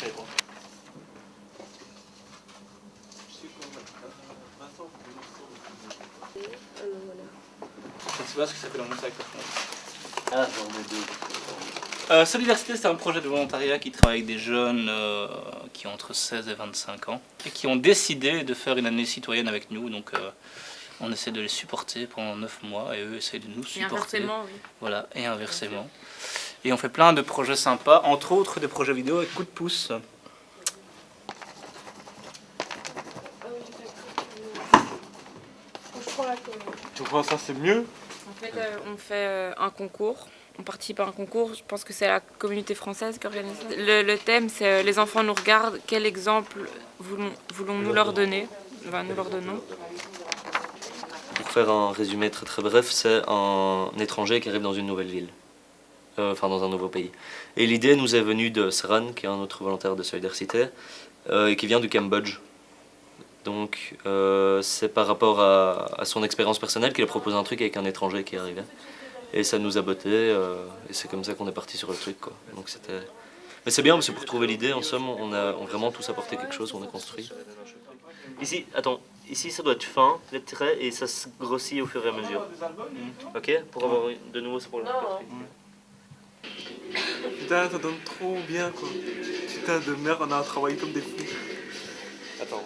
fait quoi. Je ne sais pas ce que ça fait dans mon sac par contre. Ah, j'en ai deux. Soliversité, c'est un projet de volontariat qui travaille avec des jeunes qui ont entre 16 et 25 ans et qui ont décidé de faire une année citoyenne avec nous. Donc on essaie de les supporter pendant 9 mois et eux essayent de nous supporter. Et inversement, oui. Voilà, et inversement. Et on fait plein de projets sympas, entre autres des projets vidéo avec coup de pouce. Tu crois ça c'est mieux? En fait, on fait un concours. On participe à un concours. Je pense que c'est la communauté française qui organise ça. Le thème, c'est les enfants nous regardent. Quel exemple voulons-nous leur donner? Enfin, nous leur donnons. Pour faire un résumé très très bref, c'est un étranger qui arrive dans une nouvelle ville. Enfin, dans un nouveau pays. Et l'idée nous est venue de Saran, qui est un autre volontaire de Solidarité, et qui vient du Cambodge. Donc c'est par rapport à son expérience personnelle qu'il a proposé un truc avec un étranger qui arrivait. Et ça nous a botté, et c'est comme ça qu'on est parti sur le truc, quoi. Donc c'était... Mais c'est bien, parce que pour trouver l'idée, en somme, on a vraiment tous apporté quelque chose, on a construit. Ici, attends, ici ça doit être fin, les traits, et ça se grossit au fur et à mesure. Ok? Pour avoir de nouveau ce problème. Putain, ça donne trop bien quoi. Putain de merde, on a travaillé comme des fous. Attends.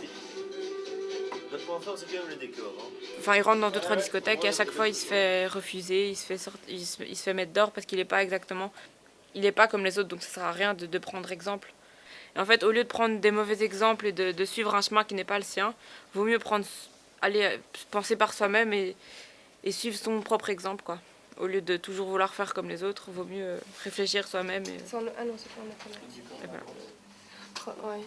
Notre point fort, c'est quand même le décor. Hein. Enfin, il rentre dans 2-3 discothèques et à chaque fois, il se fait refuser, il se fait mettre dehors parce qu'il n'est pas exactement... Il n'est pas comme les autres, donc ça sert à rien de prendre exemple. Et en fait, au lieu de prendre des mauvais exemples et de suivre un chemin qui n'est pas le sien, vaut mieux penser par soi-même et suivre son propre exemple, quoi. Au lieu de toujours vouloir faire comme les autres, vaut mieux réfléchir soi-même. Et... Ah non, c'est pas en mathématiques. voilà. Ouais.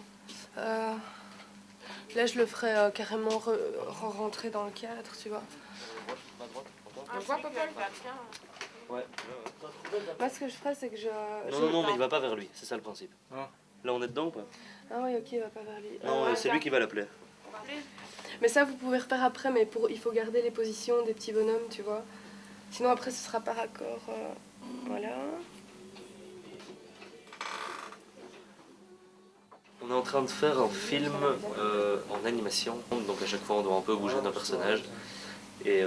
Là, je le ferais carrément rentrer dans le cadre, tu vois. Ouais. Moi, ce que je ferais, c'est que je... Non, mais il va pas vers lui, c'est ça le principe. Ah. Là, on est dedans ou pas? Ah oui, ok, il va pas vers lui. Non, c'est lui qui va l'appeler. Mais ça, vous pouvez refaire après, mais il faut garder les positions des petits bonhommes, tu vois. Sinon, après, ce sera par accord. Voilà. On est en train de faire un film en animation, donc à chaque fois on doit un peu bouger nos personnages. Et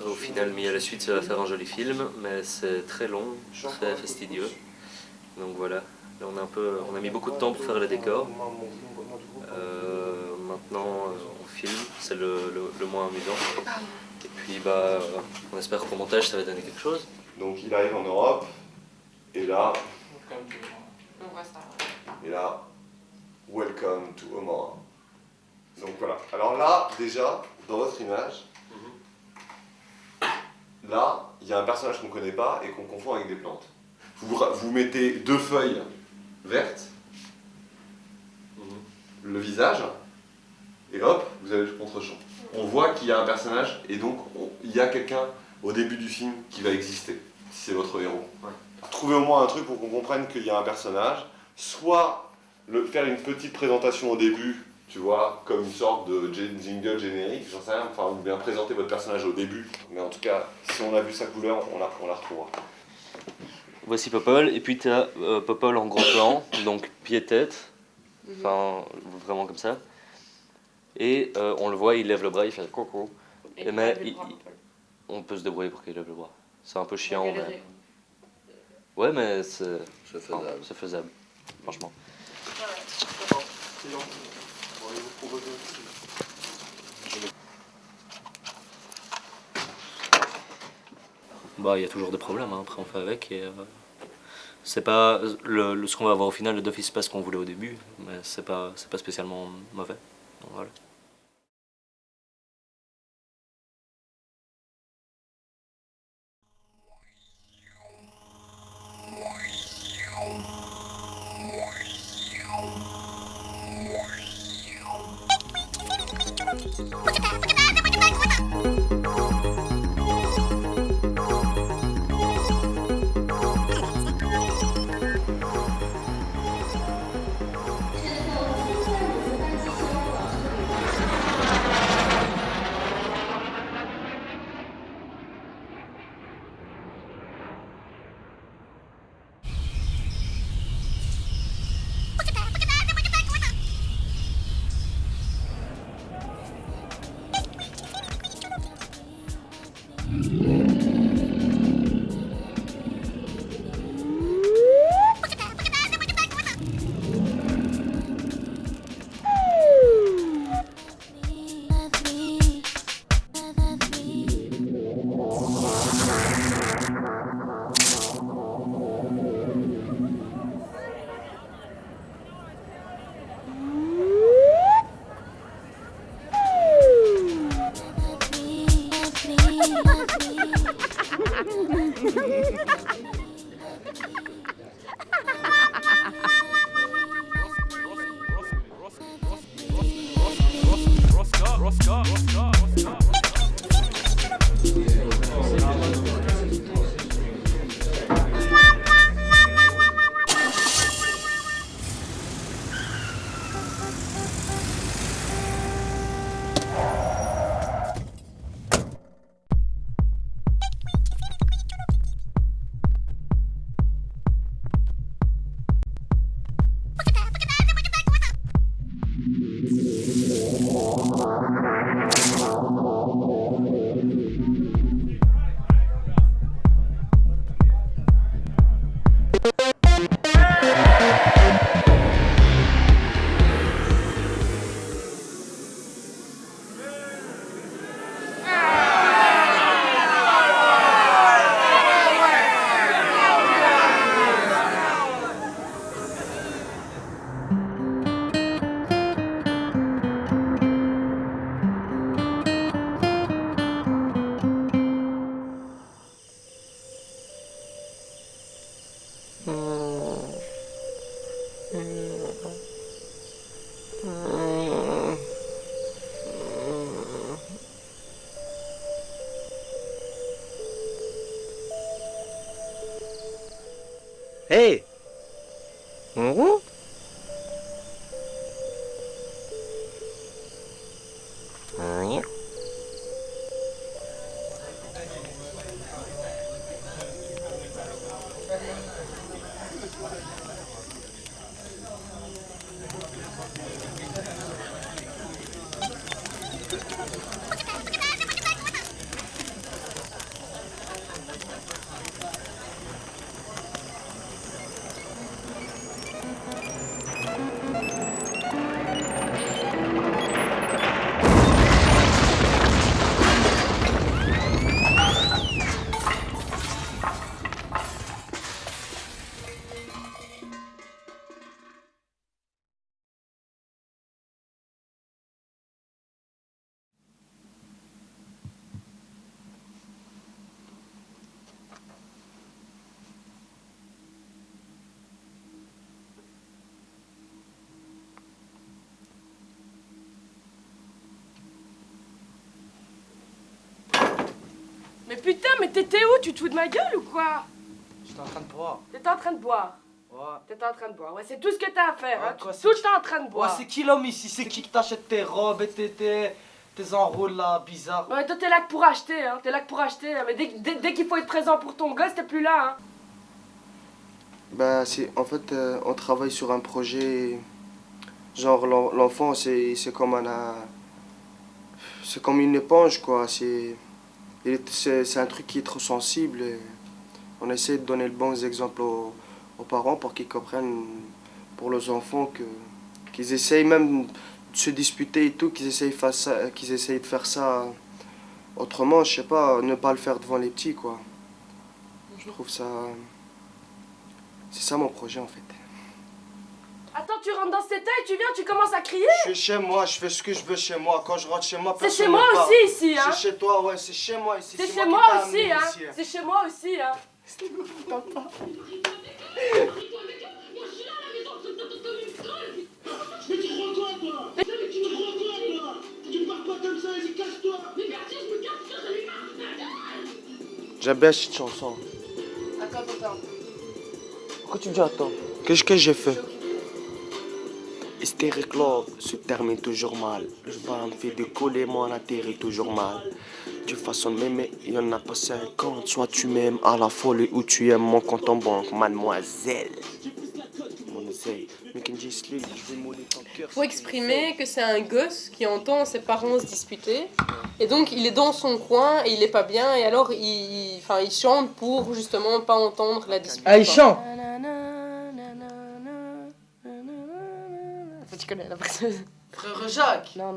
au final, mis à la suite, ça va faire un joli film, mais c'est très long, très fastidieux. Donc voilà, là on a mis beaucoup de temps pour faire les décors. Maintenant on filme, c'est le moins amusant. Et puis on espère qu'au montage ça va donner quelque chose. Donc il arrive en Europe, et là, welcome to Oman. Donc voilà. Alors là, déjà, dans votre image, là, il y a un personnage qu'on ne connaît pas et qu'on confond avec des plantes. Vous mettez 2 feuilles vertes, le visage, et hop, vous avez le contre-champ. On voit qu'il y a un personnage, et donc il y a quelqu'un au début du film qui va exister, si c'est votre héros. Ouais. Trouvez au moins un truc pour qu'on comprenne qu'il y a un personnage, soit faire une petite présentation au début, tu vois, comme une sorte de jingle générique, j'en sais rien, enfin, ou bien présenter votre personnage au début. Mais en tout cas, si on a vu sa couleur, on la retrouvera. Voici Popol, et puis tu as Popol en gros plan, donc pied-tête, enfin vraiment comme ça. Et on le voit, il lève le bras, il fait coucou. Et mais on peut se débrouiller pour qu'il lève le bras. C'est un peu chiant, mais... Ouais, mais c'est faisable, franchement. Bah, il y a toujours des problèmes, hein. Après on fait avec et c'est pas ce qu'on va avoir au final, le d'office, pas ce qu'on voulait au début, mais c'est pas spécialement mauvais. Donc, voilà. Hey! Mhm. Mhm. Mais putain, mais t'étais où? Tu te fous de ma gueule ou quoi? J'étais en train de boire. T'étais en train de boire. Ouais. T'étais en train de boire. Ouais, c'est tout ce que t'as à faire. Ouais, Hein. quoi, Tout c'est- le temps en train de Ouais, boire. c'est qui l'homme ici? C'est qui t'achète tes robes et tes enrôles là, bizarres? Ouais, toi t'es là que pour acheter, hein. T'es là que pour acheter. Hein. Mais dès qu'il faut être présent pour ton gosse, t'es plus là, hein. Bah, en fait, on travaille sur un projet. Genre, l'enfant, c'est comme c'est comme une éponge, quoi. C'est un truc qui est trop sensible. Et on essaie de donner le bon exemple aux parents pour qu'ils comprennent, pour leurs enfants, qu'ils essayent même de se disputer et tout, qu'ils essayent de faire ça autrement, je sais pas, ne pas le faire devant les petits, quoi. Je trouve ça. C'est ça mon projet en fait. Attends, tu rentres dans cet état et tu viens, tu commences à crier. Je suis chez moi, je fais ce que je veux chez moi. Quand je rentre chez moi, C'est personne chez moi me parle. aussi ici, hein. C'est chez toi, ouais, c'est chez moi ici. C'est chez qui moi t'ai aussi, amené hein. ici. C'est chez moi aussi, hein. Mais tu crois quoi, toi? Mais tu crois quoi, toi? Tu pars pas comme ça, vas-y, casse-toi! Mais merci, je me casse, ça lui marche! J'aime bien cette chanson. Attends. Pourquoi tu me dis attends? Qu'est-ce que j'ai fait? Hystérique Love se termine toujours mal. Le bas me fait décoller, moi on atterrit toujours mal. Tu façonnes m'aimer, il y en a pas 50. Soit tu m'aimes à la folie ou tu aimes mon compte en banque, mademoiselle. Faut exprimer que c'est un gosse qui entend ses parents se disputer et donc il est dans son coin et il est pas bien et alors il chante pour justement pas entendre la dispute. Ah, il quoi. chante! Tu connais la personne? Frère Jacques! Non.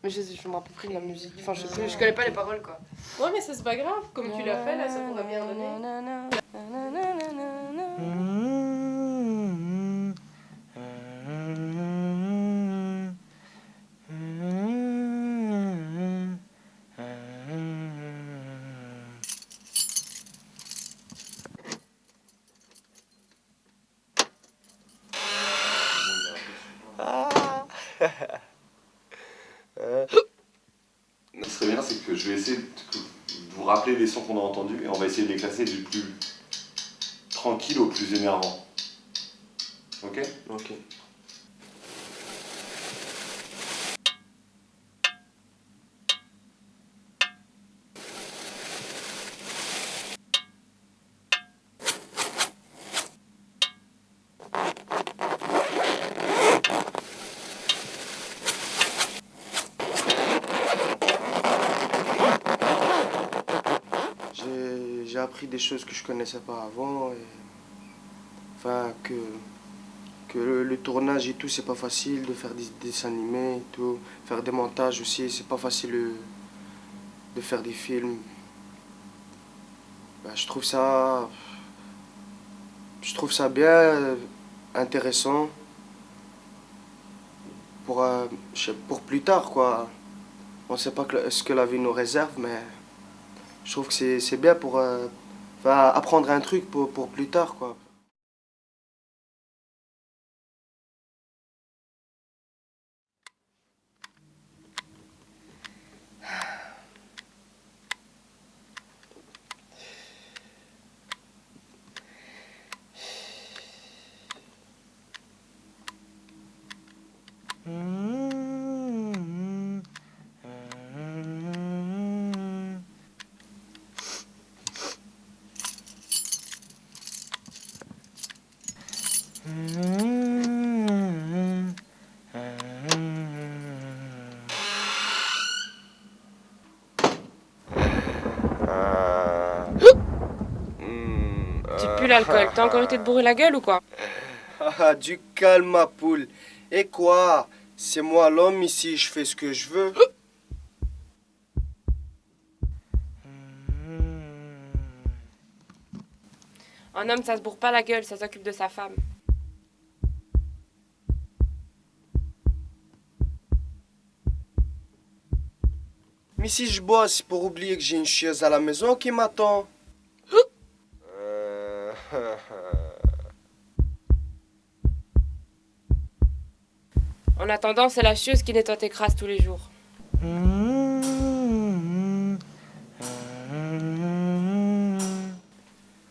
Mais je m'en rappelle plus de la musique. Enfin, je connais pas les paroles, quoi. Ouais mais ça c'est pas grave, comme tu l'as fait là ça pourrait bien donner. Ce qui serait bien, c'est que je vais essayer de vous rappeler les sons qu'on a entendus et on va essayer de les classer du plus tranquille au plus énervant. Ok? Ok. J'ai appris des choses que je connaissais pas avant. Enfin, que le tournage et tout, c'est pas facile de faire des dessins animés et tout. Faire des montages aussi, c'est pas facile de faire des films. Ben, je trouve ça bien intéressant pour plus tard, quoi. On sait pas ce que la vie nous réserve, mais je trouve que c'est bien pour apprendre un truc pour plus tard, quoi. Tu pues l'alcool. T'as encore été te bourrer la gueule ou quoi? Ah, du calme, ma poule. Et quoi? C'est moi l'homme ici, je fais ce que je veux. Un homme, ça se bourre pas la gueule, ça s'occupe de sa femme. Mais si je bois, c'est pour oublier que j'ai une chieuse à la maison qui m'attend. En attendant, c'est la chieuse qui nettoie tes crasses tous les jours.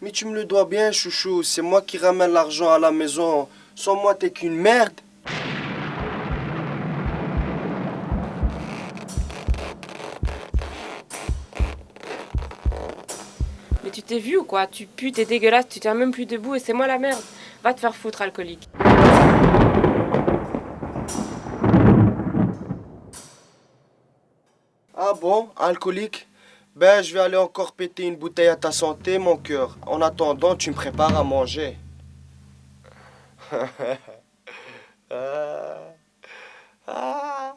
Mais tu me le dois bien, chouchou. C'est moi qui ramène l'argent à la maison. Sans moi, t'es qu'une merde. Mais tu t'es vu ou quoi? Tu pues, t'es dégueulasse, tu tiens même plus debout et c'est moi la merde. Va te faire foutre, alcoolique. Ah bon, alcoolique? Ben, je vais aller encore péter une bouteille à ta santé, mon cœur. En attendant, tu me prépares à manger. Ah.